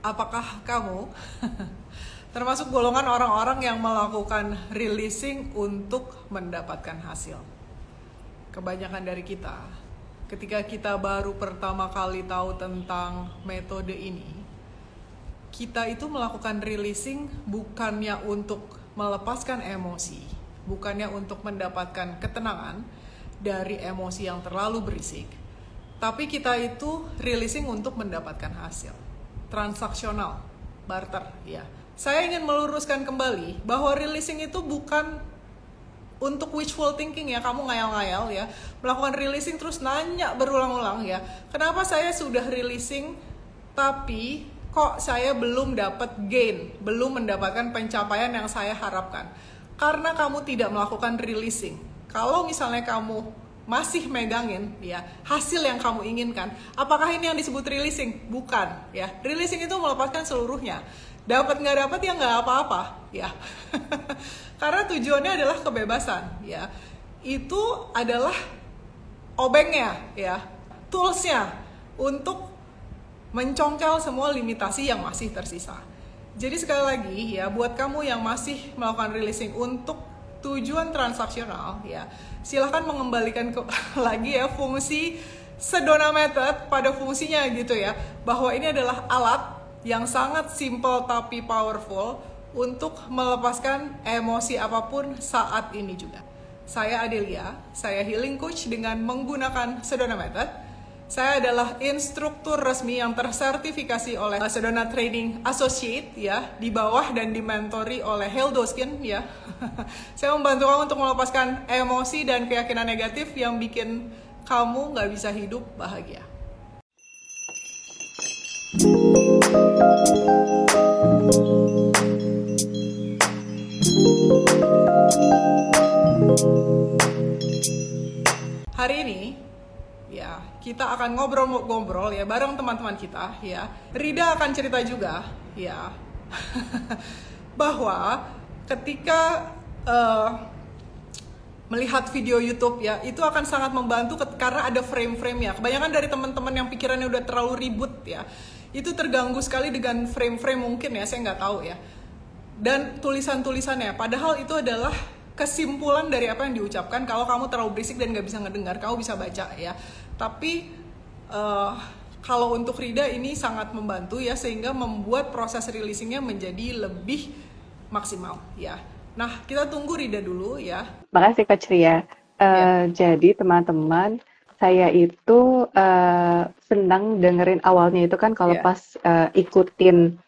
Apakah kamu termasuk golongan orang-orang yang melakukan releasing untuk mendapatkan hasil? Kebanyakan dari kita, ketika kita baru pertama kali tahu tentang metode ini, kita itu melakukan releasing bukannya untuk melepaskan emosi, bukannya untuk mendapatkan ketenangan dari emosi yang terlalu berisik, tapi kita itu releasing untuk mendapatkan hasil. Transaksional, barter, ya. Saya ingin meluruskan kembali bahwa releasing itu bukan untuk wishful thinking ya, kamu ngayal-ngayal ya, melakukan releasing terus nanya berulang-ulang ya, kenapa saya sudah releasing tapi kok saya belum dapat gain, belum mendapatkan pencapaian yang saya harapkan. Karena kamu tidak melakukan releasing. Kalau misalnya kamu masih megangin ya hasil yang kamu inginkan, apakah ini yang disebut releasing? Bukan ya. Releasing itu melepaskan seluruhnya. Dapat nggak dapat ya nggak apa-apa ya. Karena tujuannya adalah kebebasan ya. Itu adalah obengnya ya, toolsnya untuk mencongkel semua limitasi yang masih tersisa. Jadi sekali lagi ya, buat kamu yang masih melakukan releasing untuk tujuan transaksional ya, silahkan mengembalikan lagi ya fungsi Sedona Method pada fungsinya gitu ya, bahwa ini adalah alat yang sangat simple tapi powerful untuk melepaskan emosi apapun saat ini juga. Saya Adelia, saya healing coach dengan menggunakan Sedona Method. Saya adalah instruktur resmi yang tersertifikasi oleh Sedona Training Associate ya, di bawah dan dimentori oleh Hale Doskin ya. Saya membantu kamu untuk melepaskan emosi dan keyakinan negatif yang bikin kamu nggak bisa hidup bahagia. Hari ini ya, kita akan ngobrol-ngobrol ya bareng teman-teman kita ya. Rida akan cerita juga ya bahwa ketika melihat video YouTube ya, itu akan sangat membantu karena ada frame-frame ya. Kebanyakan dari teman-teman yang pikirannya udah terlalu ribut ya, itu terganggu sekali dengan frame-frame mungkin ya, saya nggak tahu ya. Dan tulisan-tulisannya, padahal itu adalah kesimpulan dari apa yang diucapkan. Kalau kamu terlalu berisik dan nggak bisa ngedengar, kamu bisa baca ya. Tapi kalau untuk Rida ini sangat membantu ya, sehingga membuat proses releasingnya menjadi lebih maksimal ya. Nah, kita tunggu Rida dulu ya. Makasih Coach Ria. Jadi teman-teman, saya itu senang dengerin awalnya itu kan kalau pas ikutin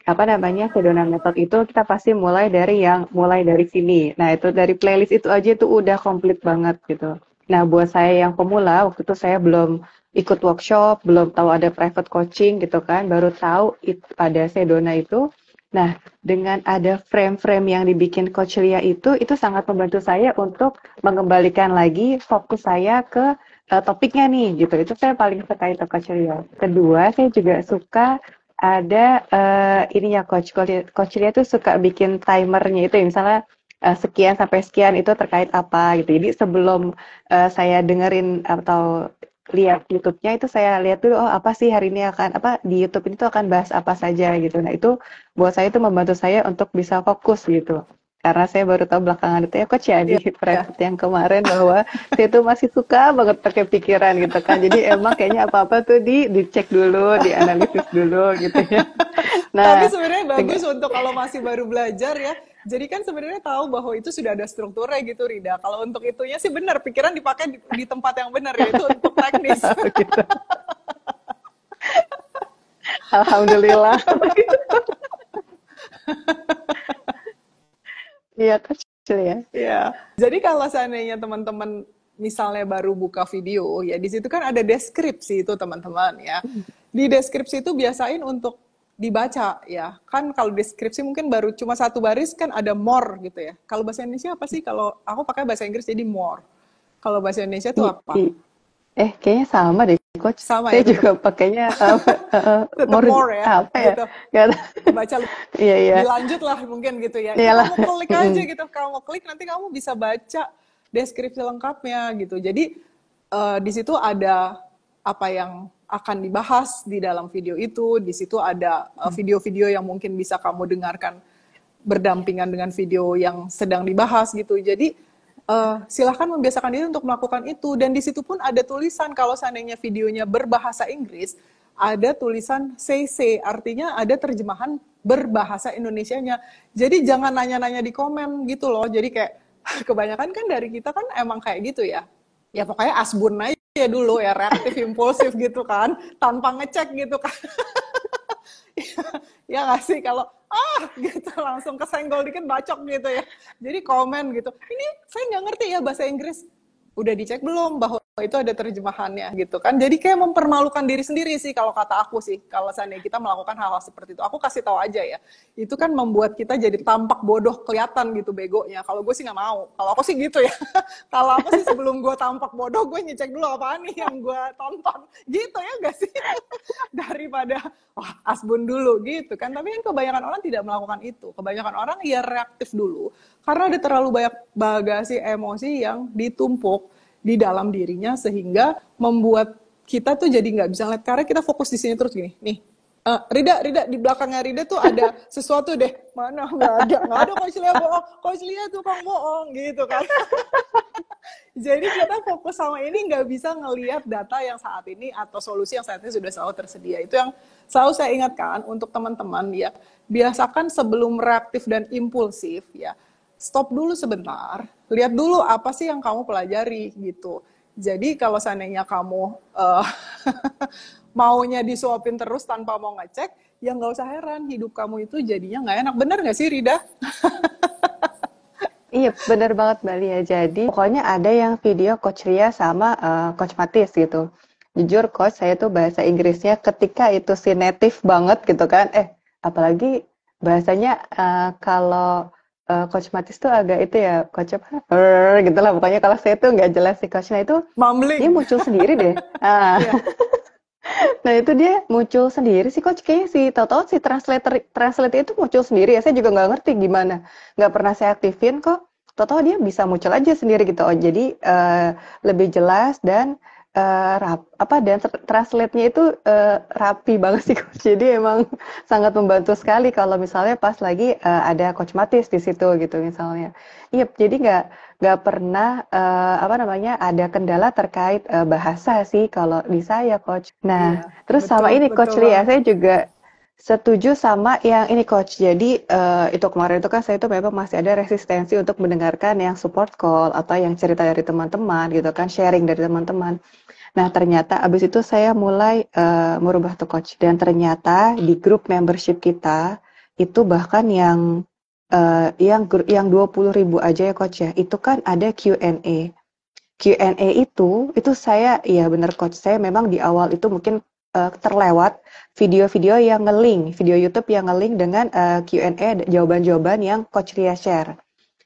Sedona Method itu kita pasti mulai dari sini. Nah, itu dari playlist itu aja itu udah komplit banget gitu. Nah, buat saya yang pemula, waktu itu saya belum ikut workshop, belum tahu ada private coaching gitu kan, baru tahu ada Sedona itu. Nah, dengan ada frame-frame yang dibikin Coach Lia itu sangat membantu saya untuk mengembalikan lagi fokus saya ke topiknya nih gitu. Itu saya paling suka itu Coach Lia. Kedua, saya juga suka ada ininya Coach Lia tuh suka bikin timernya itu ya, misalnya sekian sampai sekian itu terkait apa gitu. Jadi sebelum saya dengerin atau lihat YouTube-nya itu saya lihat dulu, oh apa sih hari ini di YouTube ini tuh akan bahas apa saja gitu. Nah itu buat saya itu membantu saya untuk bisa fokus gitu. Karena saya baru tahu belakangan itu ya Coach ya di private yang kemarin bahwa saya tuh masih suka banget pakai pikiran gitu kan. Jadi emang kayaknya apa-apa tuh dicek dulu, dianalisis dulu gitu ya. Nah, tapi sebenarnya bagus untuk kalau masih baru belajar ya. Jadi kan sebenarnya tahu bahwa itu sudah ada strukturnya gitu Rida. Kalau untuk itunya sih benar, pikiran dipakai di tempat yang benar ya, itu untuk teknis. Gitu. Alhamdulillah. Iya kecil ya. Iya. Jadi kalau seandainya teman-teman misalnya baru buka video ya, di situ kan ada deskripsi itu teman-teman ya. Di deskripsi itu biasain untuk dibaca ya. Kan kalau deskripsi mungkin baru cuma satu baris kan ada more gitu ya. Kalau bahasa Indonesia apa sih? Kalau aku pakai bahasa Inggris jadi more. Kalau bahasa Indonesia itu apa? Kayaknya sama deh Coach. Sama saya ya, juga pakainya more ya. Apa ya? Gitu. Baca iya. Dilanjut lah mungkin gitu ya. Iyalah. Kamu klik aja gitu. Kamu klik nanti kamu bisa baca deskripsi lengkapnya gitu. Jadi di situ ada apa yang akan dibahas di dalam video itu. Di situ ada video-video yang mungkin bisa kamu dengarkan berdampingan dengan video yang sedang dibahas gitu. Jadi silahkan membiasakan diri untuk melakukan itu. Dan di situ pun ada tulisan kalau seandainya videonya berbahasa Inggris, ada tulisan CC, artinya ada terjemahan berbahasa Indonesianya. Jadi jangan nanya-nanya di komen gitu loh. Jadi kayak kebanyakan kan dari kita kan emang kayak gitu ya. Ya pokoknya asbun aja dulu ya, reaktif, impulsif gitu kan, tanpa ngecek gitu kan. Ya nggak sih, kalau gitu langsung kesenggol dikit bacok gitu ya. Jadi komen gitu, ini saya nggak ngerti ya bahasa Inggris. Udah dicek belum bahwa itu ada terjemahannya gitu kan. Jadi kayak mempermalukan diri sendiri sih kalau kata aku sih. Kalau seandainya kita melakukan hal-hal seperti itu, aku kasih tahu aja ya. Itu kan membuat kita jadi tampak bodoh, kelihatan gitu begonya. Kalau gue sih nggak mau. Kalau aku sih gitu ya. Kalau aku sih sebelum gue tampak bodoh, gue ngecek dulu apaan nih yang gue tonton. Gitu ya nggak sih? Daripada wah asbun dulu gitu kan. Tapi kan kebanyakan orang tidak melakukan itu. Kebanyakan orang ya reaktif dulu karena ada terlalu banyak bagasi emosi yang ditumpuk di dalam dirinya sehingga membuat kita tuh jadi nggak bisa ngeliat, karena kita fokus di sini terus gini nih. Rida di belakangnya Rida tuh ada sesuatu deh, mana nggak ada Coach Lia bohong, Coach Lia tukang bohong gitu kan. Jadi kita fokus sama ini, nggak bisa ngelihat data yang saat ini atau solusi yang saat ini sudah selalu tersedia. Itu yang selalu saya ingatkan untuk teman-teman ya, biasakan sebelum reaktif dan impulsif ya, stop dulu sebentar, lihat dulu apa sih yang kamu pelajari gitu. Jadi kalau seandainya kamu maunya disuapin terus tanpa mau ngecek, ya nggak usah heran hidup kamu itu jadinya nggak enak. Bener nggak sih Rida? Iya, bener banget Mbak Lia. Jadi, pokoknya ada yang video Coach Ria sama Coach Matis gitu. Jujur, Coach, saya tuh bahasa Inggrisnya ketika itu si native banget gitu kan. Apalagi bahasanya kalau Coach Matis tuh agak itu ya, Coach apa? Gitu lah. Pokoknya kalau saya tuh nggak jelas si Coachnya itu, dia Mumbling. muncul sendiri deh. Iya. Nah itu dia muncul sendiri sih Coach, kayaknya sih tahu-tahu si translate itu muncul sendiri ya, saya juga nggak ngerti gimana, nggak pernah saya aktifin kok, tahu-tahu dia bisa muncul aja sendiri gitu. Oh jadi lebih jelas dan dan translate-nya itu rapi banget sih Coach, jadi emang sangat membantu sekali kalau misalnya pas lagi ada Coach Matis di situ gitu misalnya. Iya, jadi nggak pernah ada kendala terkait bahasa sih kalau di saya Coach. Nah, Iya, terus sama ini Coach betul Lia, banget. saya juga setuju sama yang ini Coach. Jadi itu kemarin itu kan saya itu memang masih ada resistensi untuk mendengarkan yang support call atau yang cerita dari teman-teman gitu kan, sharing dari teman-teman. Nah, ternyata abis itu saya mulai merubah tuh Coach, dan ternyata di grup membership kita itu bahkan yang 20.000 aja ya Coach ya, itu kan ada Q&A. Q&A itu saya, ya bener Coach, saya memang di awal itu mungkin terlewat video-video yang nge-link, video YouTube yang nge-link dengan Q&A, jawaban-jawaban yang Coach Ria share.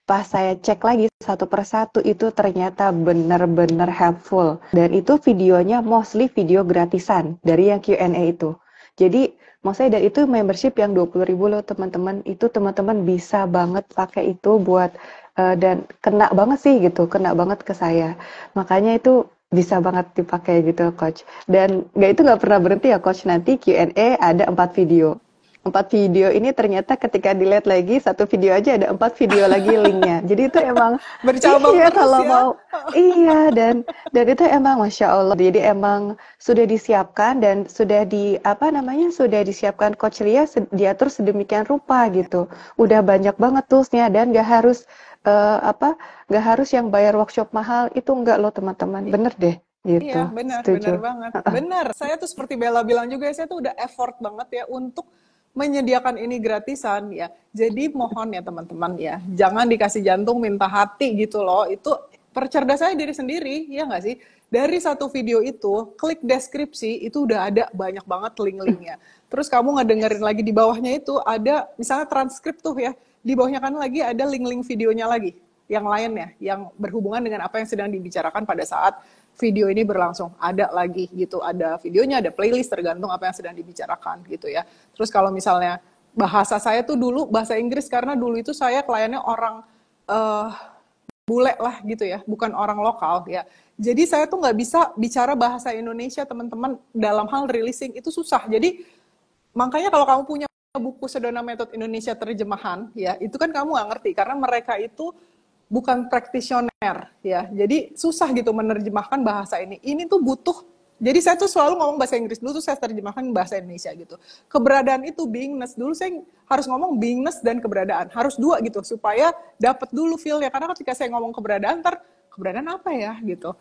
Pas saya cek lagi satu persatu itu ternyata benar-benar helpful. Dan itu videonya mostly video gratisan dari yang Q&A itu. Jadi maksudnya dari itu membership yang 20.000 loh teman-teman. Itu teman-teman bisa banget pakai itu buat dan kena banget sih gitu, kena banget ke saya. Makanya itu bisa banget dipakai gitu Coach. Dan nggak pernah berhenti ya Coach, nanti Q&A ada 4 video. 4 video ini ternyata ketika dilihat lagi, satu video aja ada 4 video lagi linknya. Jadi itu emang Bercabang iya terus kalau ya. mau iya, dan itu emang Masya Allah. Jadi emang sudah disiapkan dan sudah sudah disiapkan Coach Ria, diatur sedemikian rupa gitu. Udah banyak banget toolsnya dan nggak harus yang bayar workshop mahal, itu enggak loh teman-teman. Bener deh Iya, gitu. benar Setuju. banget. Benar, saya tuh seperti Bella bilang juga, saya tuh udah effort banget ya untuk menyediakan ini gratisan ya. Jadi mohon ya teman-teman ya, jangan dikasih jantung minta hati gitu loh. Itu percerdasannya diri sendiri, ya nggak sih? Dari satu video itu, klik deskripsi, itu udah ada banyak banget link-linknya. Terus kamu ngedengerin lagi di bawahnya itu ada, misalnya transkrip tuh ya, di bawahnya kan lagi ada link-link videonya lagi, yang lainnya, yang berhubungan dengan apa yang sedang dibicarakan pada saat video ini berlangsung. Ada lagi gitu, ada videonya, ada playlist, tergantung apa yang sedang dibicarakan gitu ya. Terus kalau misalnya bahasa saya tuh dulu bahasa Inggris, karena dulu itu saya kliennya orang bule lah gitu ya, bukan orang lokal ya. Jadi saya tuh nggak bisa bicara bahasa Indonesia teman-teman dalam hal releasing itu susah. Jadi makanya kalau kamu punya buku Sedona Method Indonesia terjemahan ya, itu kan kamu nggak ngerti karena mereka itu bukan praktisioner ya. Jadi susah gitu menerjemahkan bahasa ini. Ini tuh butuh. Jadi saya tuh selalu ngomong bahasa Inggris dulu, tuh saya terjemahkan bahasa Indonesia gitu. Keberadaan itu beingness, dulu saya harus ngomong beingness dan keberadaan, harus dua gitu supaya dapat dulu feel-nya. Karena ketika saya ngomong keberadaan, ntar keberadaan apa ya gitu.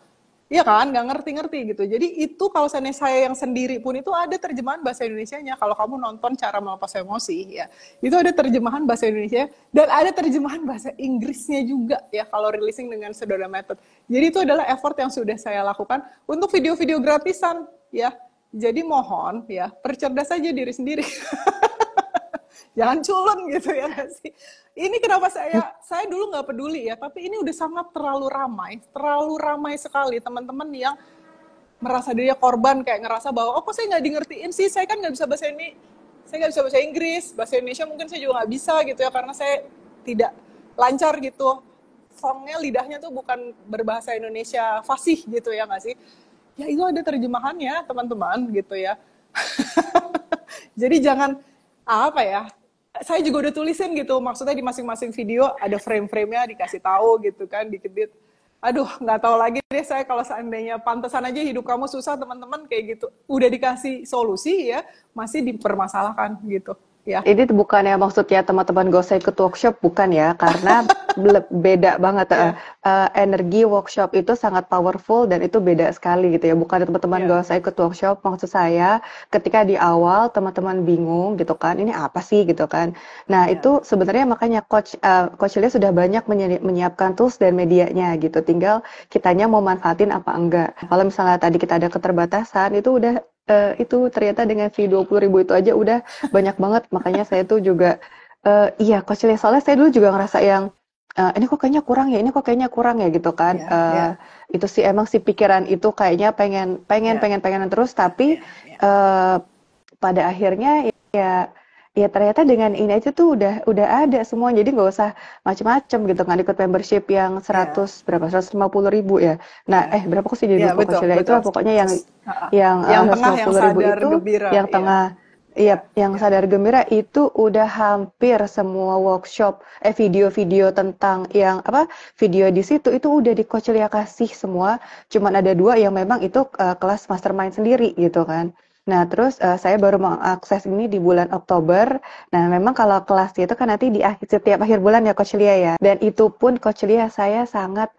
Iya kan, nggak ngerti-ngerti gitu. Jadi itu kalau saya yang sendiri pun itu ada terjemahan bahasa Indonesianya. Kalau kamu nonton Cara Melepas Emosi, ya itu ada terjemahan bahasa Indonesia dan ada terjemahan bahasa Inggrisnya juga ya kalau releasing dengan Sedona Method. Jadi itu adalah effort yang sudah saya lakukan untuk video-video gratisan ya. Jadi mohon ya percerdas saja diri sendiri. Jangan culun gitu ya nggak sih. Ini kenapa saya dulu nggak peduli ya, tapi ini udah sangat terlalu ramai sekali teman-teman yang merasa dirinya korban, kayak ngerasa bahwa oh kok saya nggak di ngertiin sih, saya kan nggak bisa bahasa ini, saya nggak bisa bahasa Inggris, bahasa Indonesia mungkin saya juga nggak bisa gitu ya karena saya tidak lancar gitu, songnya lidahnya tuh bukan berbahasa Indonesia fasih gitu ya nggak sih. Ya itu ada terjemahannya teman-teman gitu ya. Jadi jangan apa ya, saya juga udah tulisin gitu, maksudnya di masing-masing video ada frame-frame-nya dikasih tahu gitu kan, dikit-dikit. Aduh, nggak tahu lagi deh saya kalau seandainya pantesan aja hidup kamu susah teman-teman kayak gitu. Udah dikasih solusi ya, masih dipermasalahkan gitu. Ya. Ini bukannya maksudnya teman-teman gak usah ikut workshop, bukan ya, karena beda banget. Energi workshop itu sangat powerful dan itu beda sekali gitu ya. Bukan teman-teman gak usah ikut workshop, maksud saya ketika di awal teman-teman bingung gitu kan, ini apa sih gitu kan. Nah itu sebenarnya makanya Coach Lia sudah banyak menyiapkan tools dan medianya gitu. Tinggal kitanya mau manfaatin apa enggak. Kalau misalnya tadi kita ada keterbatasan, itu udah itu ternyata dengan fee 20.000 itu aja udah banyak banget. Makanya saya tuh juga iya Coach Lia, soalnya saya dulu juga ngerasa yang ini kok kayaknya kurang ya, ini kok kayaknya kurang ya gitu kan. Itu sih emang si pikiran itu kayaknya pengen terus, tapi pada akhirnya ya ternyata dengan ini aja tuh udah ada semua, jadi nggak usah macem-macem gitu kan, ikut membership yang 150.000 ya. Nah berapa kok sih jadi lupa Coach Lia, itu pokoknya yang tengah yang 150.000 sadar itu gembira, yang tengah. Iya, yang sadar gembira itu udah hampir semua workshop, video-video tentang yang video di situ itu udah di Coach Lia kasih semua. Cuman ada 2 yang memang itu kelas mastermind sendiri gitu kan. Nah, terus saya baru mengakses ini di bulan Oktober. Nah, memang kalau kelasnya itu kan nanti di setiap akhir bulan ya Coach Lia ya. Dan itu pun Coach Lia saya sangat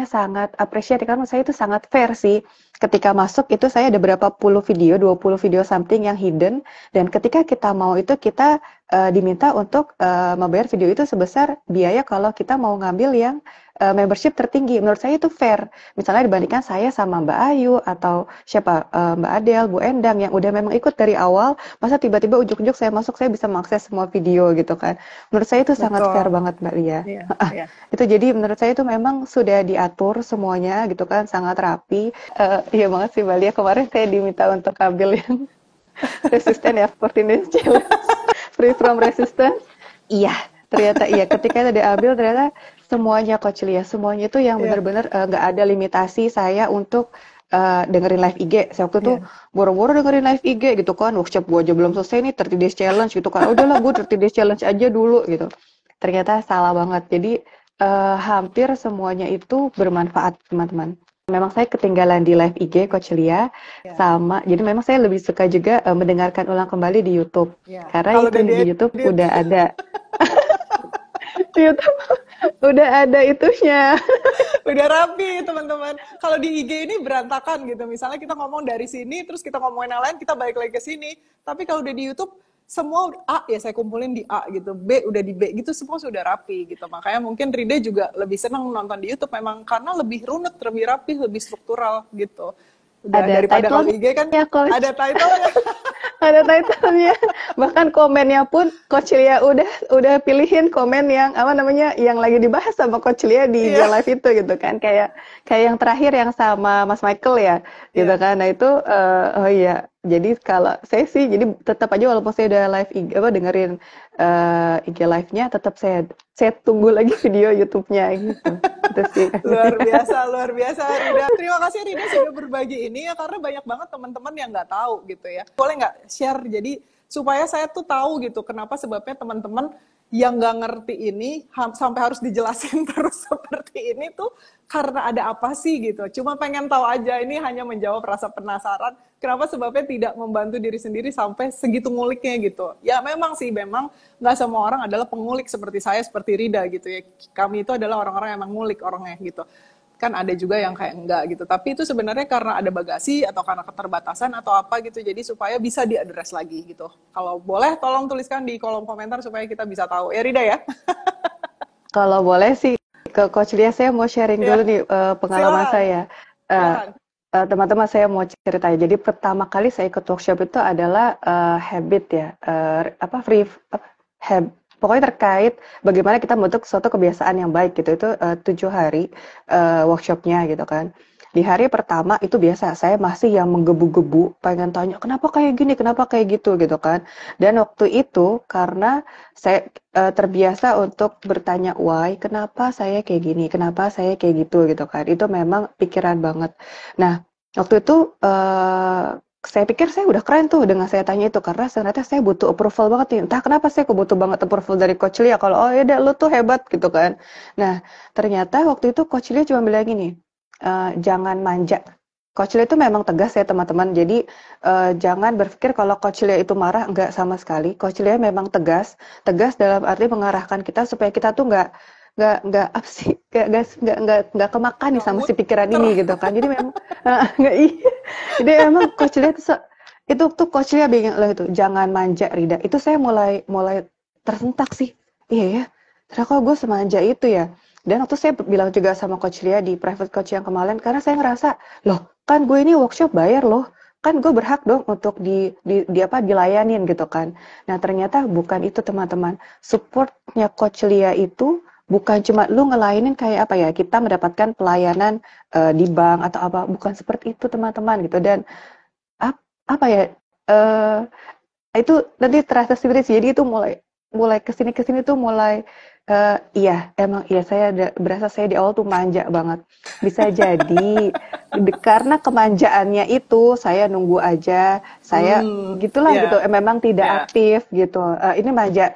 sangat appreciate karena saya itu sangat fair sih. Ketika masuk itu saya ada berapa puluh video, 20 video something yang hidden, dan ketika kita mau itu kita diminta untuk membayar video itu sebesar biaya kalau kita mau ngambil yang membership tertinggi. Menurut saya itu fair. Misalnya dibandingkan saya sama Mbak Ayu atau siapa Mbak Adel, Bu Endang yang udah memang ikut dari awal, masa tiba-tiba ujuk-ujuk saya masuk saya bisa mengakses semua video gitu kan. Menurut saya itu sangat fair banget Mbak Lia. Itu jadi menurut saya itu memang sudah diatur semuanya gitu kan, sangat rapi. Iya banget sih Mbak Lia, kemarin saya diminta untuk ambil yang resisten ya, 14 days challenge, free from resistance. Iya, ternyata iya, ketika itu diambil ternyata semuanya Coach Lia, semuanya itu yang benar-benar nggak ada limitasi saya untuk dengerin live IG. Saya waktu itu boro-boro dengerin live IG gitu kan, workshop gue aja belum selesai nih 30 days challenge gitu kan, udahlah gue 30 days challenge aja dulu gitu. Ternyata salah banget, jadi hampir semuanya itu bermanfaat teman-teman. Memang saya ketinggalan di live IG Coach Lia sama, jadi memang saya lebih suka juga mendengarkan ulang kembali di YouTube karena itu di YouTube udah ada. Di YouTube udah ada itunya. Udah rapi teman-teman. Kalau di IG ini berantakan gitu. Misalnya kita ngomong dari sini, terus kita ngomongin yang lain, kita balik lagi ke sini. Tapi kalau udah di YouTube, semua A ya saya kumpulin di A gitu, B udah di B gitu, semua sudah rapi gitu. Makanya mungkin Ride juga lebih senang nonton di YouTube memang karena lebih runut, lebih rapi, lebih struktural gitu. Udah ada daripada kalau IG kan ya, ada title-nya. Ada title-nya. Bahkan komennya pun Coach Lia udah pilihin komen yang yang lagi dibahas sama Coach Lia di live itu gitu kan. Kayak yang terakhir yang sama Mas Michael ya gitu kan. Nah itu Jadi kalau saya sih, jadi tetap aja walaupun saya udah live IG, apa dengerin IG live-nya, tetap saya tunggu lagi video YouTube-nya gitu. Itu sih. Luar biasa Rida. Terima kasih Rida sudah berbagi ini ya, karena banyak banget teman-teman yang nggak tahu gitu ya. Boleh nggak share jadi supaya saya tuh tahu gitu kenapa sebabnya teman-teman yang nggak ngerti ini sampai harus dijelasin terus seperti ini tuh karena ada apa sih gitu. Cuma pengen tahu aja, ini hanya menjawab rasa penasaran kenapa sebabnya tidak membantu diri sendiri sampai segitu nguliknya gitu. Ya memang sih, memang nggak semua orang adalah pengulik seperti saya, seperti Rida gitu ya. Kami itu adalah orang-orang yang emang ngulik orangnya gitu. Kan ada juga yang kayak enggak gitu. Tapi itu sebenarnya karena ada bagasi atau karena keterbatasan atau apa gitu. Jadi supaya bisa diadres lagi gitu. Kalau boleh tolong tuliskan di kolom komentar supaya kita bisa tahu. Ya Rida ya. Kalau boleh sih ke Coach Lia, saya mau sharing dulu nih pengalaman Silakan. saya. Teman-teman, saya mau cerita. Jadi pertama kali saya ikut workshop itu adalah habit ya, pokoknya terkait bagaimana kita membentuk suatu kebiasaan yang baik gitu. Itu 7 hari workshopnya gitu kan. Di hari pertama itu biasa, saya masih yang menggebu-gebu, pengen tanya kenapa kayak gini, kenapa kayak gitu kan. Dan waktu itu karena saya terbiasa untuk bertanya why, kenapa saya kayak gini, kenapa saya kayak gitu kan. Itu memang pikiran banget. Nah, waktu itu saya pikir saya udah keren tuh dengan saya tanya itu, karena ternyata saya butuh approval banget nih. Entah kenapa saya butuh banget approval dari Coach Lia kalau oh ya udah lu tuh hebat gitu kan. Nah, ternyata waktu itu Coach Lia cuma bilang gini, jangan manja. Coach Lia itu memang tegas ya teman-teman. Jadi jangan berpikir kalau Coach Lia itu marah, enggak sama sekali. Coach Lia memang tegas, tegas dalam arti mengarahkan kita supaya kita tuh enggak apa sih, enggak kemakan nih sama si pikiran ini gitu kan. Jadi memang enggak iya. Jadi emang Coach Lia itu tuh Coach Lia bilang itu jangan manja Rida. Itu saya mulai tersentak sih. Iya ya. Ternyata kok gue semanja itu ya. Dan waktu saya bilang juga sama Coach Lia di private coach yang kemarin, karena saya ngerasa, loh kan gue ini workshop bayar loh, kan gue berhak dong untuk dilayanin gitu kan. Nah ternyata bukan itu teman-teman. Supportnya Coach Lia itu bukan cuma lu ngelayanin kayak apa ya, kita mendapatkan pelayanan di bank atau apa, bukan seperti itu teman-teman gitu. Dan apa ya, itu nanti terasa sendiri sih. Jadi itu mulai kesini tuh mulai iya, emang iya saya berasa saya di awal tuh manja banget. Bisa jadi karena kemanjaannya itu saya nunggu aja, saya gitulah gitu, memang tidak aktif gitu. Ini manja.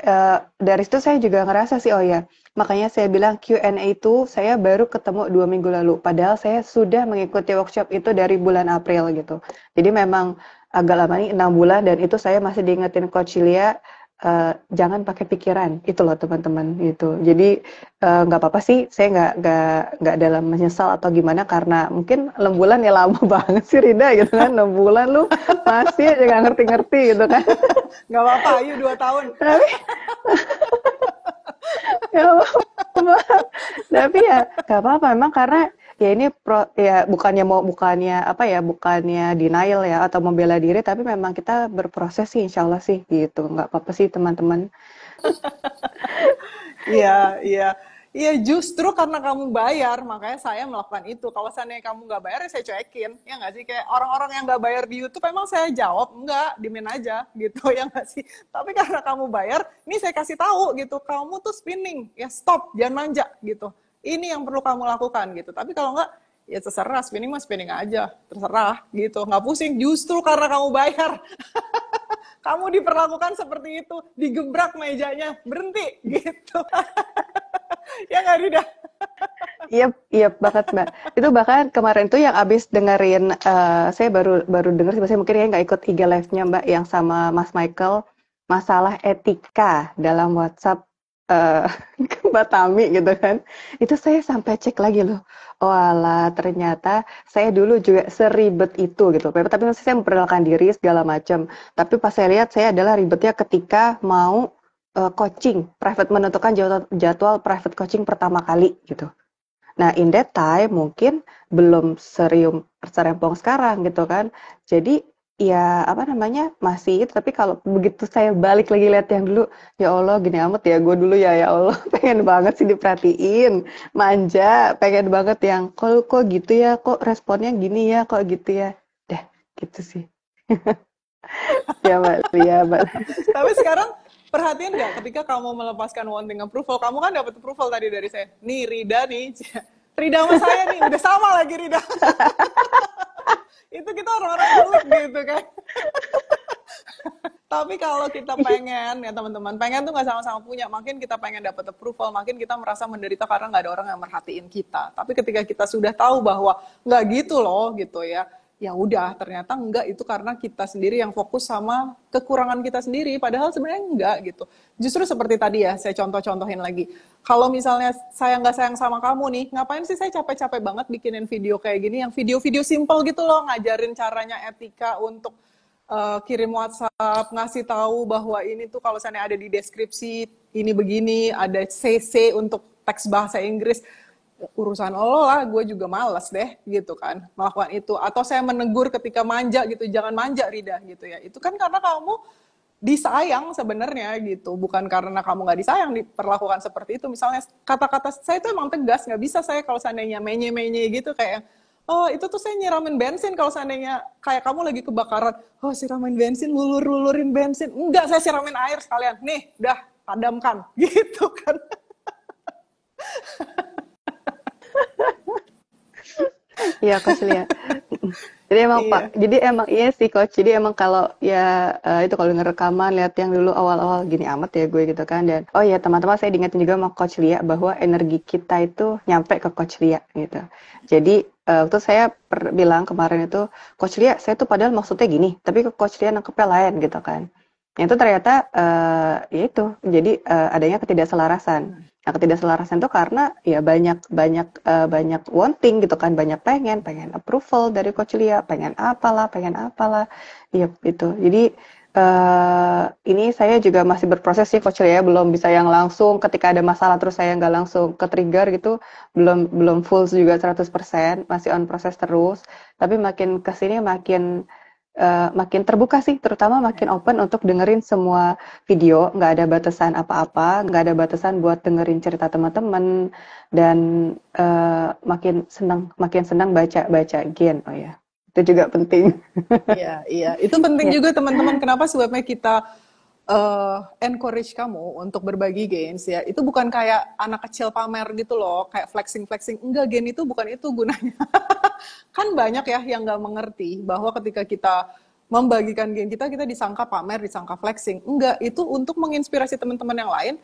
Dari situ saya juga ngerasa sih, oh ya, makanya saya bilang Q&A itu saya baru ketemu 2 minggu lalu. Padahal saya sudah mengikuti workshop itu dari bulan April gitu. Jadi memang agak lama nih, 6 bulan, dan itu saya masih diingetin Coach Lia, jangan pakai pikiran itu loh teman-teman gitu. Jadi nggak apa-apa sih, saya nggak dalam menyesal atau gimana, karena mungkin 6 bulan ya lama banget sih Rida gitu kan. 6 bulan lu masih aja nggak ngerti-ngerti gitu kan. Nggak apa-apa, ayo 2 tahun. Tapi ya nggak apa-apa, memang karena ya ini bukannya denial ya atau membela diri, tapi memang kita berproses sih, insya Allah sih gitu, nggak apa-apa sih teman-teman. Iya, justru karena kamu bayar, makanya saya melakukan itu. Kalau seandainya kamu nggak bayar, ya saya cuekin. Ya nggak sih? Kayak orang-orang yang nggak bayar di YouTube, emang saya jawab, enggak, diemin aja, gitu. Ya nggak sih? Tapi karena kamu bayar, ini saya kasih tahu, gitu. Kamu tuh spinning, ya stop, jangan manja, gitu. Ini yang perlu kamu lakukan, gitu. Tapi kalau nggak, ya terserah, spinning mah spinning aja. Terserah, gitu. Nggak pusing, justru karena kamu bayar. Kamu diperlakukan seperti itu, digebrak mejanya, berhenti, gitu. Ya nggak, Rida? Iya banget Mbak. Itu bahkan kemarin tuh yang abis dengerin, saya baru denger sih, saya mungkin ya nggak ikut IG live-nya Mbak, yang sama Mas Michael, masalah etika dalam WhatsApp Mbak Tami gitu kan. Itu saya sampai cek lagi loh. Oh alah, ternyata saya dulu juga seribet itu gitu. Tapi masih saya memperkenalkan diri segala macam. Tapi pas saya lihat, saya adalah ribetnya ketika mau coaching, menentukan jadwal private coaching pertama kali gitu. Nah, in that time mungkin belum serempong sekarang gitu kan. Jadi ya apa namanya masih itu, tapi kalau begitu saya balik lagi lihat yang dulu, ya Allah gini amat ya gue dulu ya Allah pengen banget sih diperhatiin, manja, pengen banget yang kok gitu ya, kok responnya gini ya, kok gitu ya. Dah, gitu sih. Ya Mbak Lia, Mbak. Tapi sekarang perhatian nggak ketika kamu melepaskan wanting approval, kamu kan dapat approval tadi dari saya. Nih Rida nih, Rida sama saya nih udah sama lagi Rida. Itu kita orang-orang pelik gitu kan. Tapi kalau kita pengen ya teman-teman, pengen tuh nggak sama-sama punya. Makin kita pengen dapat approval, makin kita merasa menderita karena nggak ada orang yang merhatiin kita. Tapi ketika kita sudah tahu bahwa nggak gitu loh gitu ya, ya udah ternyata enggak, itu karena kita sendiri yang fokus sama kekurangan kita sendiri. Padahal sebenarnya enggak gitu. Justru seperti tadi ya, saya contoh-contohin lagi. Kalau misalnya saya nggak sayang sama kamu nih, ngapain sih saya capek-capek banget bikinin video kayak gini, yang video-video simple gitu loh, ngajarin caranya etika untuk kirim WhatsApp, ngasih tahu bahwa ini tuh kalau misalnya ada di deskripsi, ini begini, ada CC untuk teks bahasa Inggris, urusan lo lah, gue juga malas deh, gitu kan, melakukan itu. Atau saya menegur ketika manja gitu, jangan manja Rida, gitu ya. Itu kan karena kamu disayang sebenarnya gitu, bukan karena kamu nggak disayang diperlakukan seperti itu. Misalnya kata-kata saya itu emang tegas, nggak bisa saya kalau seandainya menye-menye gitu kayak, oh itu tuh saya nyiramin bensin kalau seandainya kayak kamu lagi kebakaran, oh siramin bensin, lulurin bensin, enggak, saya siramin air sekalian, nih udah padamkan, gitu kan. Iya Coach Lia. Jadi emang Pak, Iya, jadi emang iya sih Coach. Jadi emang kalau ya itu kalau denger rekaman lihat yang dulu awal-awal gini amat ya gue gitu kan, dan oh ya teman-teman saya diingetin juga sama Coach Lia bahwa energi kita itu nyampe ke Coach Lia gitu. Jadi waktu saya bilang kemarin itu, Coach Lia saya tuh padahal maksudnya gini, tapi ke Coach Lia nangkepnya lain gitu kan. Yang itu ternyata ya itu jadi adanya ketidakselarasan. Nah, ketidakselarasan itu karena ya banyak banyak banyak wanting gitu kan, banyak pengen approval dari Coach Lia, pengen apalah, iya itu. Jadi ini saya juga masih berproses sih Coach Lia, belum bisa yang langsung ketika ada masalah terus saya nggak langsung ke trigger gitu, belum full juga 100%, masih on proses terus. Tapi makin kesini makin terbuka sih, terutama makin open untuk dengerin semua video, nggak ada batasan apa-apa, nggak ada batasan buat dengerin cerita teman-teman, dan makin senang baca Gen. Oh ya, itu juga penting. iya, iya. Itu penting Ya, juga teman-teman. Kenapa sebabnya kita encourage kamu untuk berbagi gains ya? Itu bukan kayak anak kecil pamer gitu loh, kayak flexing-flexing. Enggak, gain itu bukan itu gunanya. Kan banyak ya yang nggak mengerti bahwa ketika kita membagikan gain kita, kita disangka pamer, disangka flexing. Enggak, itu untuk menginspirasi teman-teman yang lain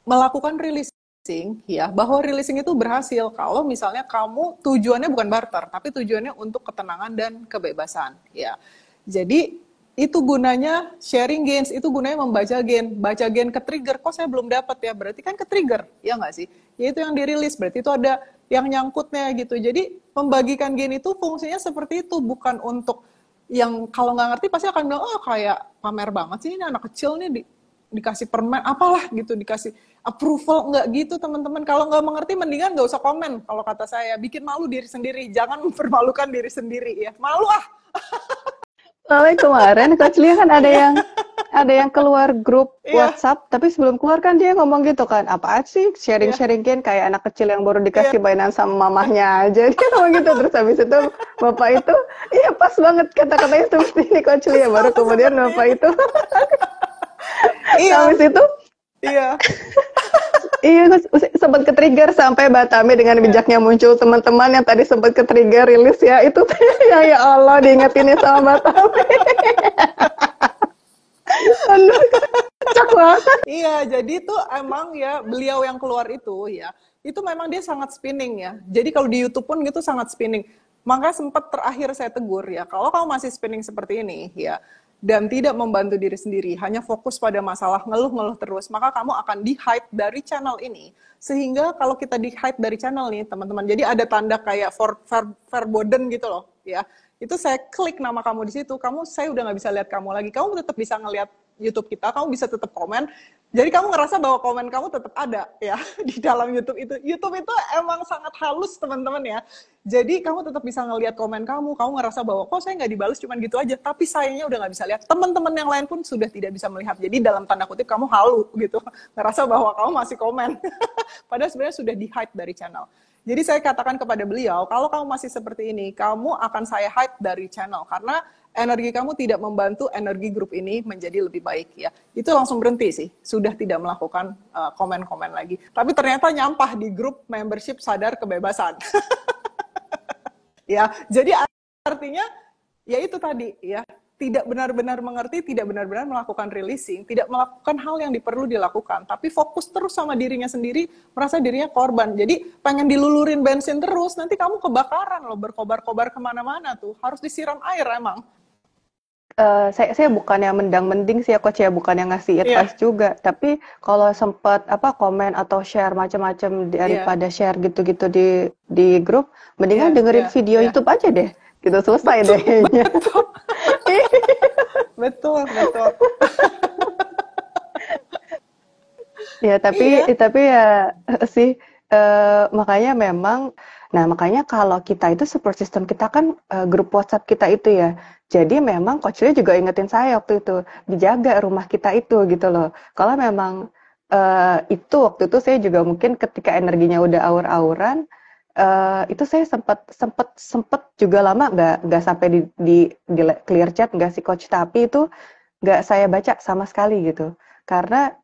melakukan releasing ya, bahwa releasing itu berhasil kalau misalnya kamu tujuannya bukan barter tapi tujuannya untuk ketenangan dan kebebasan ya. Jadi itu gunanya sharing gains, itu gunanya membaca gain, baca gain ke trigger, kok saya belum dapat ya, berarti kan ke trigger ya nggak sih, ya itu yang dirilis, berarti itu ada yang nyangkutnya gitu. Jadi membagikan gain itu fungsinya seperti itu, bukan untuk yang kalau nggak ngerti pasti akan bilang, oh kayak pamer banget sih ini anak kecil nih dikasih permen apalah gitu, dikasih approval, nggak gitu teman-teman. Kalau nggak mengerti mendingan nggak usah komen, kalau kata saya bikin malu diri sendiri, jangan mempermalukan diri sendiri ya, malu ah. soalnya kemarin Coach Lia kan Iya, ada yang keluar grup iya, WhatsApp, tapi sebelum keluar kan dia ngomong gitu kan, apaan sih iya, sharing-sharing Gen kayak anak kecil yang baru iya, dikasih mainan sama mamahnya aja. Dia ngomong gitu, terus habis itu bapak itu, iya pas banget kata-katanya seperti ini Coach Lia, baru sama kemudian seperti bapak ini. itu, Iya, habis itu, iya, iya sempat ke-trigger sampai Batami dengan iya. bijaknya muncul teman-teman yang tadi sempat ke-trigger rilis ya, itu ya Allah diingetinnya sama Batami. Aduh, kocak banget. Iya, jadi itu emang ya beliau yang keluar itu memang dia sangat spinning ya. Jadi kalau di YouTube pun gitu sangat spinning. Maka sempat terakhir saya tegur ya, kalau kamu masih spinning seperti ini ya, dan tidak membantu diri sendiri, hanya fokus pada masalah ngeluh-ngeluh terus, maka kamu akan di-hide dari channel ini. Sehingga kalau kita di-hide dari channel nih, teman-teman, jadi ada tanda kayak verboten gitu loh ya. Itu saya klik nama kamu di situ, saya udah nggak bisa lihat kamu lagi. Kamu tetap bisa ngelihat YouTube kita, kamu bisa tetap komen. Jadi kamu ngerasa bahwa komen kamu tetap ada ya di dalam YouTube itu. YouTube itu emang sangat halus teman-teman ya. Jadi kamu tetap bisa ngelihat komen kamu ngerasa bahwa kok saya nggak dibalas cuman gitu aja. Tapi sayangnya udah nggak bisa lihat. Teman-teman yang lain pun sudah tidak bisa melihat. Jadi dalam tanda kutip kamu halu gitu, ngerasa bahwa kamu masih komen. Padahal sebenarnya sudah di-hide dari channel. Jadi saya katakan kepada beliau, kalau kamu masih seperti ini, kamu akan saya hide dari channel. Karena energi kamu tidak membantu energi grup ini menjadi lebih baik ya. Itu langsung berhenti sih, sudah tidak melakukan komen-komen lagi. Tapi ternyata nyampah di grup membership sadar kebebasan. Ya, jadi artinya ya itu tadi ya, tidak benar-benar mengerti, tidak benar-benar melakukan releasing, tidak melakukan hal yang perlu dilakukan, tapi fokus terus sama dirinya sendiri, merasa dirinya korban. Jadi pengen dilulurin bensin terus, nanti kamu kebakaran loh, berkobar-kobar kemana-mana tuh, harus disiram air emang. Saya bukan yang mendang-mending sih ya coach ya, bukan yang ngasih advice juga, tapi kalau sempat komen atau share macam-macam daripada share gitu-gitu di grup, mendingan dengerin video YouTube aja deh, gitu selesai deh. Betul. Ya tapi ya sih makanya memang, nah makanya kalau kita itu support system kita kan grup WhatsApp kita itu ya. Jadi memang Coach Lia juga ingetin saya waktu itu, dijaga rumah kita itu gitu loh. Kalau memang itu waktu itu saya juga mungkin ketika energinya udah aur-auran, itu saya sempet juga lama nggak sampai di clear chat nggak sih Coach, tapi itu nggak saya baca sama sekali gitu. Karena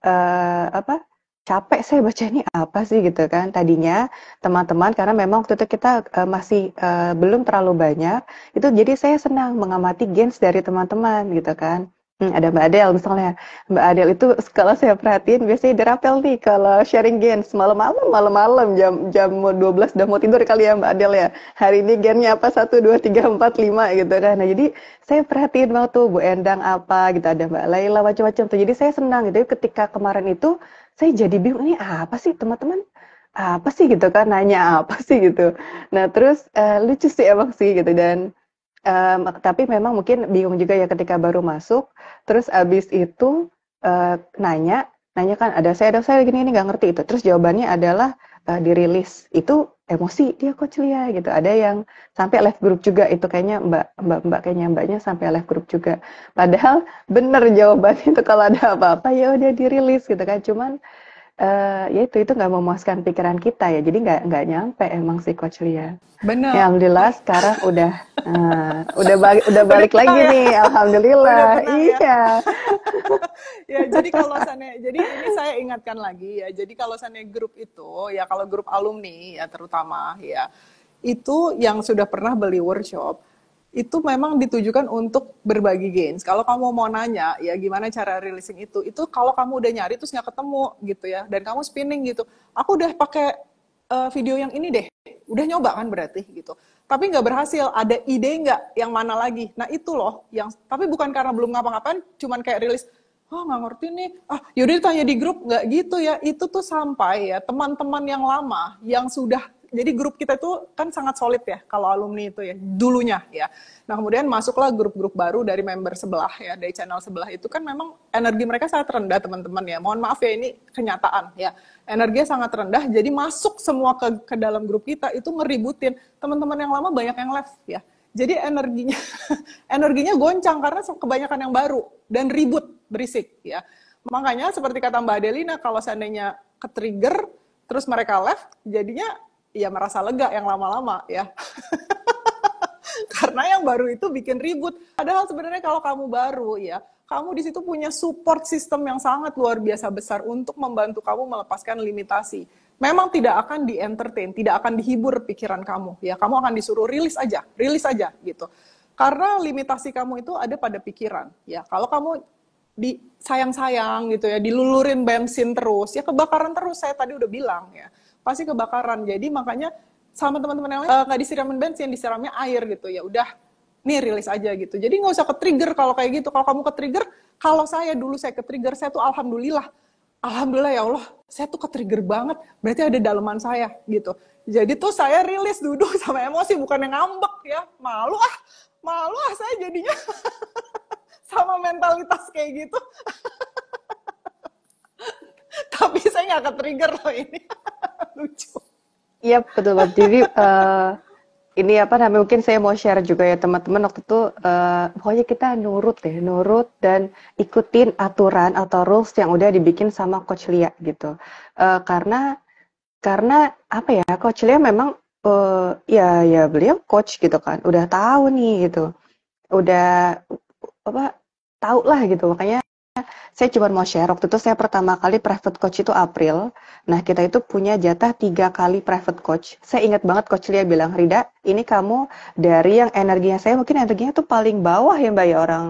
capek saya baca ini apa sih gitu kan tadinya teman-teman, karena memang waktu itu kita masih belum terlalu banyak itu, jadi saya senang mengamati gens dari teman-teman gitu kan. Ada Mbak Adel misalnya, Mbak Adel itu kalau saya perhatiin biasanya dirapel nih kalau sharing gens malam-malam jam 12 udah mau tidur kali ya Mbak Adel ya, hari ini gennya apa 1, 2, 3, 4, 5 gitu kan. Nah jadi saya perhatiin banget tuh Bu Endang apa gitu, ada Mbak Laila macam-macam tuh, jadi saya senang gitu. Ketika kemarin itu saya jadi bingung, ini apa sih teman-teman, apa sih gitu kan, nanya apa sih gitu. Nah terus lucu sih emang sih gitu, dan tapi memang mungkin bingung juga ya ketika baru masuk, terus abis itu nanya kan ada saya gini nggak ngerti itu, terus jawabannya adalah dirilis, itu emosi dia Coach Lia gitu. Ada yang sampai live group juga, itu kayaknya mbaknya sampai live group juga. Padahal bener jawabannya itu kalau ada apa-apa ya udah dirilis gitu kan. Cuman ya itu nggak memuaskan pikiran kita ya, jadi nggak nyampe emang sih Coach Lia. Benar. Ya alhamdulillah sekarang udah balik lagi ya? Nih, alhamdulillah. Iya. Ya jadi jadi ini saya ingatkan lagi ya, jadi kalau grup itu ya, kalau grup alumni ya terutama ya, itu yang sudah pernah beli workshop itu memang ditujukan untuk berbagi gains. Kalau kamu mau nanya ya gimana cara releasing itu kalau kamu udah nyari terus nggak ketemu gitu ya, dan kamu spinning gitu, aku udah pakai video yang ini deh, udah nyoba kan berarti gitu, tapi nggak berhasil, ada ide nggak yang mana lagi? Nah itu loh yang, tapi bukan karena belum ngapa-ngapain, cuman kayak rilis, nggak ngerti nih, yaudah tanya di grup, nggak gitu ya. Itu tuh sampai ya teman-teman yang lama yang sudah, jadi grup kita itu kan sangat solid ya kalau alumni itu ya dulunya ya. Nah kemudian masuklah grup-grup baru dari member sebelah ya, dari channel sebelah, itu kan memang energi mereka sangat rendah teman-teman ya, mohon maaf ya ini kenyataan ya, energinya sangat rendah, jadi masuk semua ke dalam grup kita itu ngeributin. Teman-teman yang lama banyak yang left ya, jadi energinya goncang karena kebanyakan yang baru dan ribut, berisik ya. Makanya seperti kata Mbak Adelina, kalau seandainya ke-trigger terus mereka left, jadinya ya merasa lega yang lama-lama ya. Karena yang baru itu bikin ribut. Padahal sebenarnya kalau kamu baru ya, kamu di situ punya support system yang sangat luar biasa besar untuk membantu kamu melepaskan limitasi. Memang tidak akan di-entertain, tidak akan dihibur pikiran kamu ya. Kamu akan disuruh rilis aja gitu. Karena limitasi kamu itu ada pada pikiran ya. Kalau kamu disayang-sayang gitu ya, dilulurin bensin terus, ya kebakaran terus, saya tadi udah bilang ya. Pasti kebakaran. Jadi makanya sama teman-teman yang lain nggak disiramin bensin, disiramnya air gitu ya. Udah, nih rilis aja gitu. Jadi nggak usah ke-trigger kalau kayak gitu. Kalau kamu ke-trigger, kalau saya ke-trigger, saya tuh alhamdulillah ya Allah, saya tuh ke-trigger banget. Berarti ada daleman saya gitu. Jadi tuh saya rilis duduk sama emosi, bukan yang ngambek ya. Malu saya jadinya sama mentalitas kayak gitu. Tapi saya nggak ke-trigger loh ini. Lucu. Iya betul banget. Jadi ini mungkin saya mau share juga ya teman-teman, waktu itu pokoknya kita nurut dan ikutin aturan atau rules yang udah dibikin sama Coach Lia gitu. Karena apa ya, Coach Lia memang ya beliau coach gitu kan, udah tahu nih gitu. udah apa tahu lah gitu. Makanya saya cuma mau share, waktu itu saya pertama kali private coach itu April. Nah, kita itu punya jatah 3 kali private coach. Saya ingat banget Coach Lia bilang, Rida, ini kamu dari yang energinya saya, mungkin energinya tuh paling bawah ya Mbak ya, orang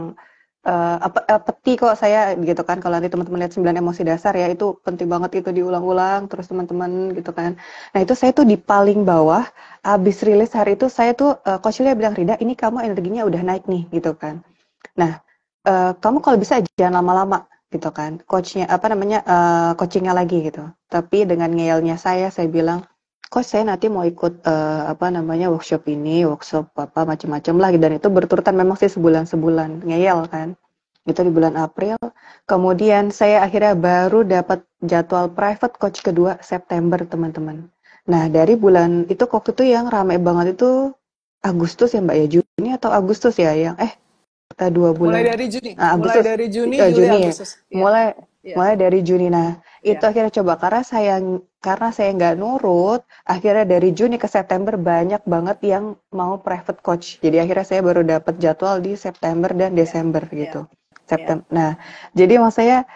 peti kok saya gitu kan. Kalau nanti teman-teman lihat 9 emosi dasar ya, itu penting banget itu diulang-ulang terus teman-teman gitu kan. Nah, itu saya tuh di paling bawah. Abis rilis hari itu saya tuh Coach Lia bilang, Rida, ini kamu energinya udah naik nih gitu kan. Nah, kamu kalau bisa jangan lama-lama gitu kan. Coachnya apa namanya coachingnya lagi gitu. Tapi dengan ngeyelnya saya bilang, coach saya nanti mau ikut apa namanya workshop ini, workshop apa macam-macam lah. Dan itu berturutan memang sih sebulan-sebulan ngeyel kan. Itu di bulan April. Kemudian saya akhirnya baru dapat jadwal private coach kedua September teman-teman. Nah dari bulan itu waktu itu yang rame banget itu Agustus ya Mbak ya, Juni atau Agustus ya yang 2 bulan. Mulai dari Juni. Agustus, Mulai dari Juni, Juli, Juni ya. Agustus. Mulai dari Juni. Nah, itu akhirnya coba karena saya nggak nurut, akhirnya dari Juni ke September banyak banget yang mau private coach. Jadi akhirnya saya baru dapat jadwal di September dan Desember gitu. September. Nah, jadi maksudnya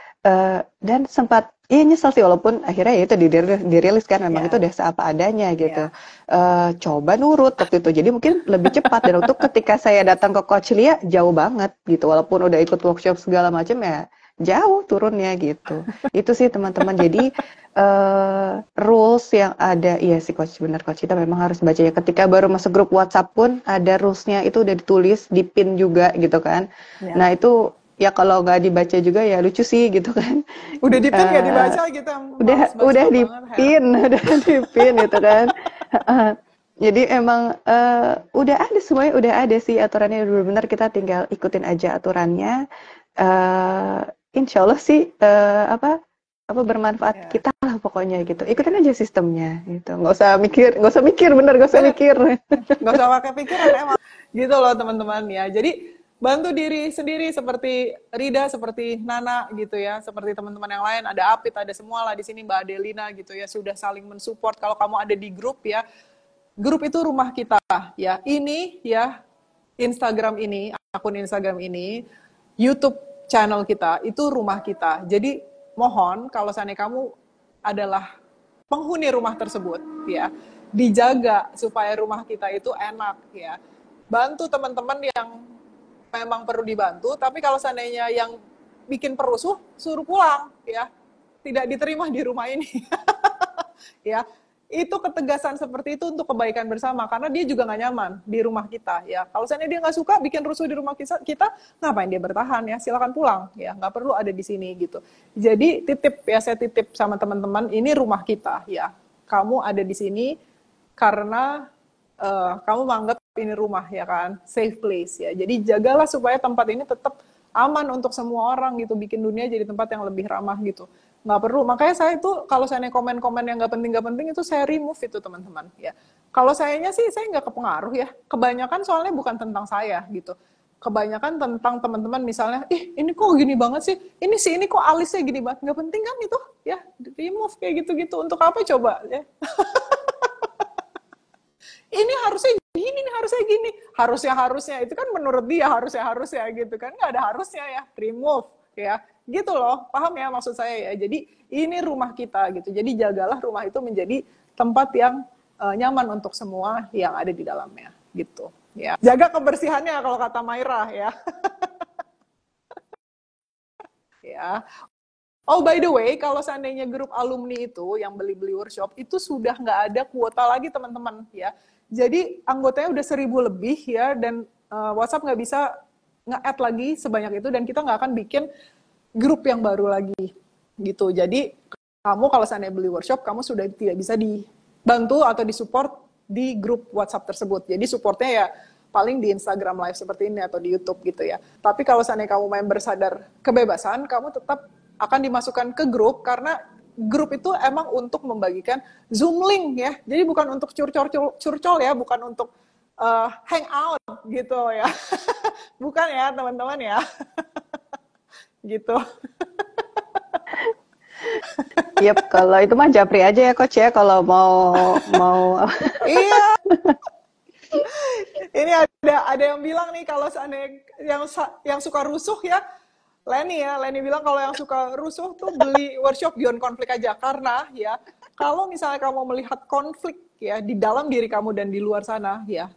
dan sempat nyesel sih walaupun akhirnya ya itu dirilis kan memang itu udah seapa adanya gitu. Coba nurut waktu itu. Jadi mungkin lebih cepat dan untuk ketika saya datang ke Coach Lia jauh banget gitu. Walaupun udah ikut workshop segala macam ya jauh turunnya gitu. Itu sih teman-teman. Jadi rules yang ada, iya sih Coach, benar Coach, kita memang harus bacanya. Ketika baru masuk grup WhatsApp pun ada rulesnya itu udah ditulis, dipin juga gitu kan. Nah itu ya kalau nggak dibaca juga ya lucu sih gitu kan. Udah dipin nggak dibaca gitu. Udah dipin, udah dipin gitu kan. Jadi emang udah ada semuanya, udah ada sih aturannya, benar-benar kita tinggal ikutin aja aturannya. Insya Allah sih apa bermanfaat kita lah pokoknya gitu. Ikutin aja sistemnya gitu. Nggak usah mikir bener, nggak usah mikir. Nggak usah pakai pikiran emang. Gitu loh teman-teman ya. Jadi bantu diri sendiri seperti Rida, seperti Nana gitu ya, seperti teman-teman yang lain, ada Apit, ada semua lah di sini, Mbak Adelina gitu ya, sudah saling mensupport. Kalau kamu ada di grup ya, grup itu rumah kita ya. Ini ya Instagram ini, akun Instagram ini, YouTube channel kita itu rumah kita. Jadi mohon kalau seandainya kamu adalah penghuni rumah tersebut ya, dijaga supaya rumah kita itu enak ya. Bantu teman-teman yang memang perlu dibantu, tapi kalau seandainya yang bikin perusuh, suruh pulang, ya. Tidak diterima di rumah ini. Ya, itu ketegasan seperti itu untuk kebaikan bersama, karena dia juga nggak nyaman di rumah kita, ya. Kalau seandainya dia nggak suka bikin rusuh di rumah kita, ngapain dia bertahan, ya? Silakan pulang, ya. Nggak perlu ada di sini, gitu. Jadi, saya titip sama teman-teman, ini rumah kita, ya. Kamu ada di sini karena kamu menganggap ini rumah ya kan, safe place ya. Jadi jagalah supaya tempat ini tetap aman untuk semua orang gitu, bikin dunia jadi tempat yang lebih ramah gitu. Nggak perlu, makanya saya itu kalau saya komen-komen yang nggak penting itu saya remove itu teman-teman ya. Kalau sayanya sih saya nggak kepengaruh ya. Kebanyakan soalnya bukan tentang saya gitu. Kebanyakan tentang teman-teman misalnya, ini kok gini banget sih, ini kok alisnya gini banget, nggak penting kan itu ya, remove kayak gitu-gitu. Untuk apa coba ya? Ini harusnya gini, ini harusnya gini, harusnya itu kan menurut dia harusnya gitu kan, nggak ada harusnya ya, remove ya, gitu loh, paham ya maksud saya ya. Jadi ini rumah kita gitu, jadi jagalah rumah itu menjadi tempat yang nyaman untuk semua yang ada di dalamnya gitu ya. Jaga kebersihannya kalau kata Maira ya. Ya. Oh, by the way, kalau seandainya grup alumni itu yang beli-beli workshop, itu sudah nggak ada kuota lagi, teman-teman, ya. Jadi, anggotanya udah 1.000 lebih, ya, dan WhatsApp nggak bisa nge-add lagi sebanyak itu, dan kita nggak akan bikin grup yang baru lagi, gitu. Jadi, kamu kalau seandainya beli workshop, kamu sudah tidak bisa dibantu atau disupport di grup WhatsApp tersebut. Jadi, supportnya ya paling di Instagram Live seperti ini atau di YouTube gitu ya. Tapi kalau seandainya kamu member sadar kebebasan, kamu tetap akan dimasukkan ke grup, karena grup itu emang untuk membagikan Zoom link ya. Jadi bukan untuk curcol ya, bukan untuk hangout gitu ya. Bukan ya teman-teman ya. Gitu. Yep, kalau itu mah japri aja ya Coach ya, kalau mau Iya. Ini ada yang bilang nih kalau seandainya yang suka rusuh ya, Lenny bilang kalau yang suka rusuh tuh beli workshop Beyond Konflik aja, karena ya kalau misalnya kamu melihat konflik ya di dalam diri kamu dan di luar sana ya,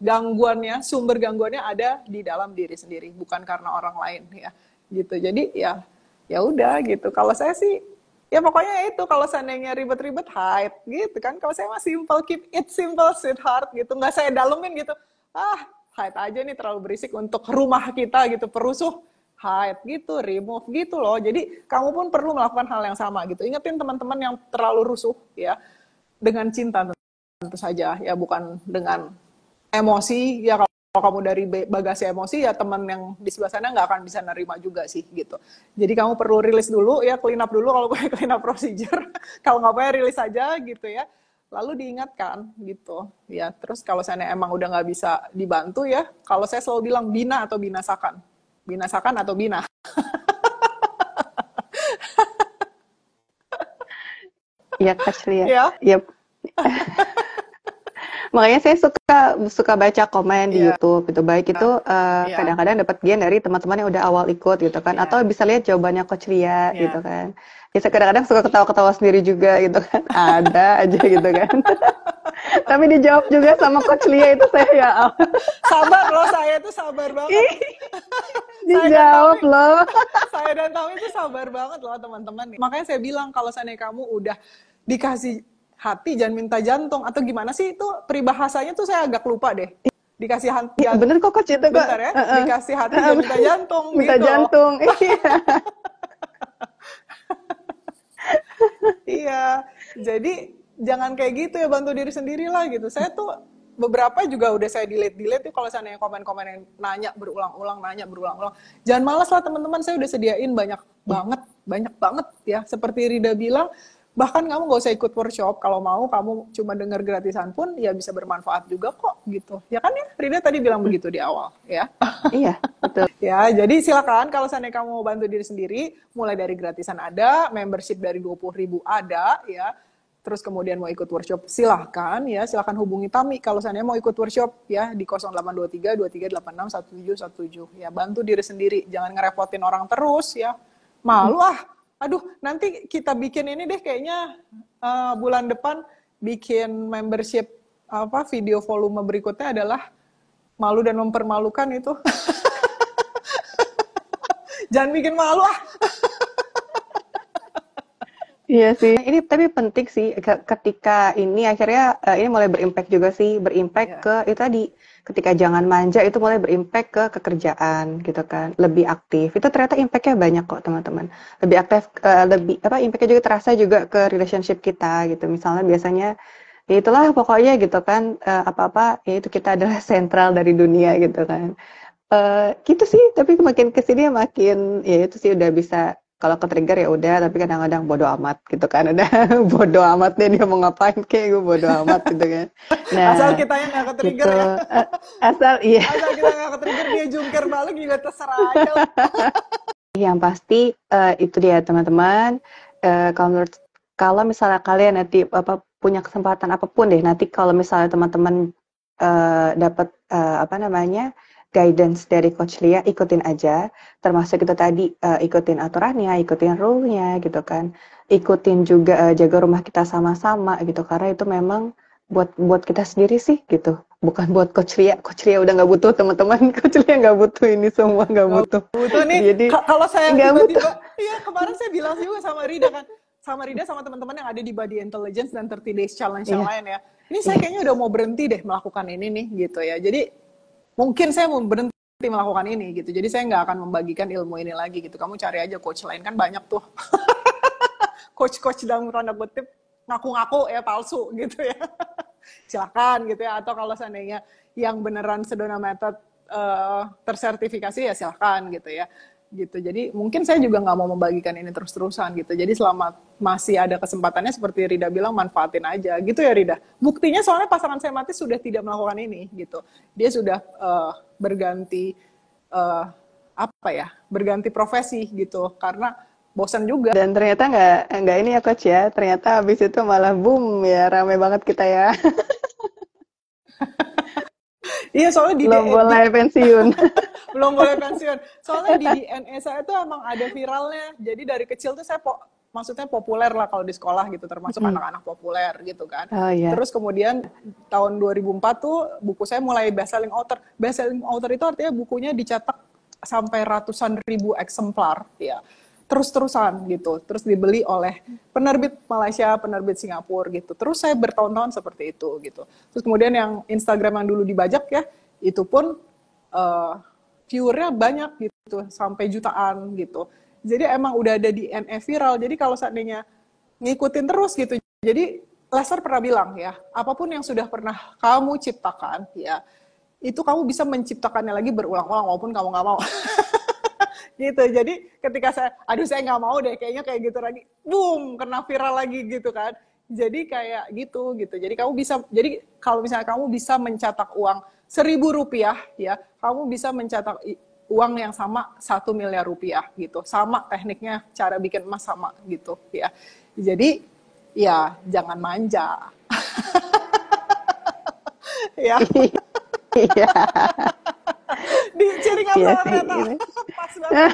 sumber gangguannya ada di dalam diri sendiri, bukan karena orang lain ya, gitu. Jadi ya udah gitu. Kalau saya sih ya pokoknya itu, kalau seandainya ribet-ribet hide gitu kan. Kalau saya mah simple, keep it simple sweetheart gitu, nggak saya dalemin gitu. Hide aja nih, terlalu berisik untuk rumah kita gitu, perusuh, hide gitu, remove gitu loh. Jadi kamu pun perlu melakukan hal yang sama gitu. Ingetin teman-teman yang terlalu rusuh ya, dengan cinta tentu saja ya, bukan dengan emosi ya. Kalau kamu dari bagasi emosi ya, teman yang di sebelah sana nggak akan bisa nerima juga sih gitu. Jadi kamu perlu rilis dulu ya, clean up dulu kalau punya clean up procedure. Kalau nggak punya, rilis aja gitu ya, lalu diingatkan gitu ya. Terus kalau saya emang udah nggak bisa dibantu ya, kalau saya selalu bilang bina atau binasakan, binasakan atau bina. Iya, Coach Lia. Ya. Yep. Makanya saya suka baca komen di YouTube itu, baik itu kadang-kadang dapat gen dari teman-teman yang udah awal ikut gitu kan, atau bisa lihat jawabannya Coach Lia gitu kan. Ya saya kadang-kadang suka ketawa-ketawa sendiri juga gitu kan, ada aja gitu kan. Tapi dijawab juga sama Coach Lia itu, saya ya sabar loh, saya tuh sabar banget. Dijawab loh. Saya dan Tami itu sabar banget loh teman-teman. Makanya saya bilang kalau seandainya kamu udah dikasih hati, jangan minta jantung, atau gimana sih itu peribahasanya tuh, saya agak lupa deh. Dikasih hati, bener kok Coach itu kok. Bentar ya, dikasih hati jangan minta jantung. Minta gitu. jantung, iya. Iya, jadi jangan kayak gitu ya, bantu diri sendiri lah gitu. Saya tuh beberapa juga udah saya delete tuh kalau seandainya komen-komen yang nanya berulang-ulang. Jangan malas lah teman-teman, saya udah sediain banyak banget ya. Seperti Rida bilang, bahkan kamu gak usah ikut workshop, kalau mau kamu cuma dengar gratisan pun ya bisa bermanfaat juga kok gitu. Ya kan ya, Rida tadi bilang begitu di awal ya. Iya, betul. Ya, jadi silakan kalau seandainya kamu mau bantu diri sendiri, mulai dari gratisan ada, membership dari 20.000 ada ya. Terus kemudian mau ikut workshop, silahkan hubungi Tami kalau seandainya mau ikut workshop ya, di 0823 2386 1717 ya. Bantu diri sendiri, jangan ngerepotin orang terus ya. Malu aduh, nanti kita bikin ini deh kayaknya bulan depan, bikin membership video volume berikutnya adalah malu dan mempermalukan itu. Jangan bikin malu Iya sih, ini tapi penting sih ketika ini akhirnya ini mulai berimpact juga sih, ke itu tadi, ketika jangan manja itu mulai berimpact ke pekerjaan gitu kan, lebih aktif. Itu ternyata impactnya banyak kok teman-teman. Lebih aktif, impactnya juga terasa juga ke relationship kita gitu. Misalnya biasanya ya itulah pokoknya gitu kan, apa-apa ya itu kita adalah sentral dari dunia gitu kan. Gitu sih, tapi makin kesini makin ya itu sih udah bisa. Kalau ke trigger ya udah, tapi kadang-kadang bodo amat gitu kan, udah bodo amat deh dia mau ngapain, kayak gue bodo amat gitu kan. Nah, asal kita yang nggak ke trigger gitu. Ya. Asal kita nggak ke trigger, dia jungkir balik juga terserah aja. Yang pasti itu dia teman-teman. Kalau misalnya kalian nanti punya kesempatan apapun deh, nanti kalau misalnya teman-teman dapat guidance dari Coach Lia, ikutin aja. Termasuk itu tadi, ikutin aturannya, ikutin rule-nya gitu kan. Ikutin juga jaga rumah kita sama-sama gitu. Karena itu memang buat kita sendiri sih gitu. Bukan buat Coach Lia. Coach Lia udah nggak butuh teman-teman. Coach Lia nggak butuh ini semua, nggak butuh. Butuh nih. Jadi kalau saya tiba-tiba, iya kemarin saya bilang juga sama Rida kan. Sama Rida, sama teman-teman yang ada di Body Intelligence dan 30 Days Challenge yang lain ya. Ini saya kayaknya udah mau berhenti deh melakukan ini nih gitu ya. Jadi mungkin saya mau berhenti melakukan ini gitu. Jadi saya nggak akan membagikan ilmu ini lagi gitu. Kamu cari aja coach lain, kan banyak tuh. Coach-coach dalam tanda kutip ngaku-ngaku ya palsu gitu ya. Silakan gitu ya. Atau kalau seandainya yang beneran Sedona Method tersertifikasi ya silakan gitu ya. Gitu. Jadi mungkin saya juga nggak mau membagikan ini terus-terusan gitu. Jadi selama masih ada kesempatannya, seperti Rida bilang, manfaatin aja gitu ya Rida. Buktinya soalnya pasangan saya mati sudah tidak melakukan ini gitu. Dia sudah berganti berganti profesi gitu karena bosan juga. Dan ternyata nggak ini ya Coach ya. Ternyata habis itu malah boom ya, rame banget kita ya. Iya, soalnya di Belum boleh pensiun. belum boleh pensiun. Soalnya di DNA saya tuh emang ada viralnya. Jadi dari kecil tuh saya maksudnya populer lah kalau di sekolah gitu, termasuk anak-anak populer gitu kan. Oh iya. Terus kemudian tahun 2004 tuh buku saya mulai best-selling author. Best-selling author itu artinya bukunya dicetak sampai ratusan ribu eksemplar ya. Terus-terusan gitu. Terus dibeli oleh penerbit Malaysia, penerbit Singapura gitu. Terus saya bertahun-tahun seperti itu gitu. Terus kemudian yang Instagram yang dulu dibajak ya, itu pun viewernya banyak gitu, sampai jutaan gitu. Jadi emang udah ada di DNA viral. Jadi kalau seandainya ngikutin terus gitu. Jadi Lester pernah bilang ya, apapun yang sudah pernah kamu ciptakan ya, itu kamu bisa menciptakannya lagi berulang-ulang walaupun kamu nggak mau. Gitu. Jadi ketika saya nggak mau deh, kayaknya kayak gitu lagi, boom, kena viral lagi gitu kan. Jadi kayak gitu. Jadi jadi kalau misalnya kamu bisa mencetak uang 1.000 rupiah ya, kamu bisa mencetak uang yang sama 1 miliar rupiah gitu. Sama tekniknya, cara bikin emas sama gitu ya. Jadi ya jangan manja. Ya. Iya. Di Ciring Iya sama sih, kereta. ini. Pas banget.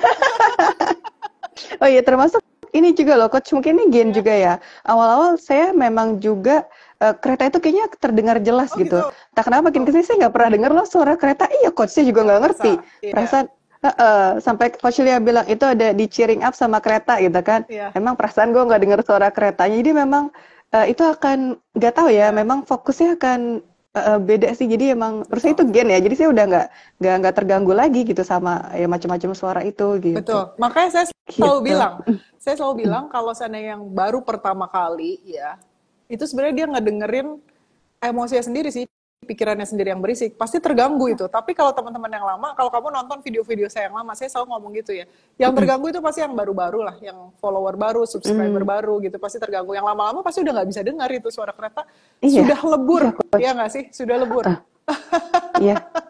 Oh iya, termasuk ini juga loh, Coach. Mungkin ini gen Iya. juga ya. Awal-awal saya memang juga kereta itu kayaknya terdengar jelas Oh gitu. gitu. Tak kenapa makin kesini saya nggak pernah dengar loh suara kereta. Iya, Coach, saya juga nggak ngerti. Iya. Perasaan sampai Coach Lia bilang itu ada di Cheering Up sama kereta gitu kan. Iya. Emang perasaan gue nggak dengar suara keretanya. Jadi memang itu akan nggak tahu ya. Memang fokusnya akan beda sih. Jadi emang menurut saya itu gen ya. Jadi saya udah nggak terganggu lagi gitu sama ya macam-macam suara itu gitu. Betul. Makanya saya selalu Gitu. bilang kalau seandainya yang baru pertama kali ya, itu sebenarnya dia ngedengerin emosinya sendiri sih, pikirannya sendiri yang berisik, pasti terganggu itu. Tapi kalau teman-teman yang lama, kalau kamu nonton video-video saya yang lama, saya selalu ngomong gitu ya, yang terganggu itu pasti yang baru-baru lah, yang follower baru, subscriber baru gitu, pasti terganggu. Yang lama-lama pasti udah nggak bisa dengar itu suara kereta, sudah lebur, iya nggak sih? Sudah lebur.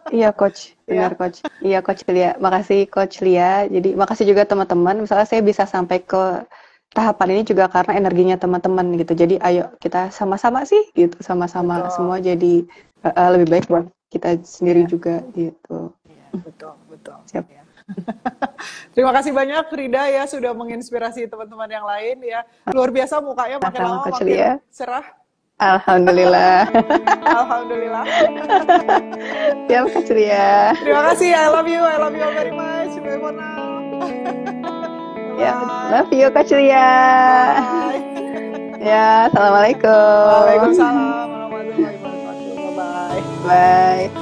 Iya Coach, benar Coach. Iya Coach Lia, makasih Coach Lia. Jadi makasih juga teman-teman. Misalnya saya bisa sampai ke tahapan ini juga karena energinya teman-teman gitu. Jadi ayo kita sama-sama sih gitu, sama-sama semua jadi lebih baik buat kita sendiri juga gitu. Betul. Siap. Ya. Terima kasih banyak Rida ya sudah menginspirasi teman-teman yang lain ya. Luar biasa mukanya makin lama makin cerah. Alhamdulillah. Alhamdulillah. Siap Coach Lia. Terima kasih. I love you very much. Bye for now. Ya, love you Coach Lia. Ya, assalamualaikum. Waalaikumsalam warahmatullahi wabarakatuh. Bye. Bye.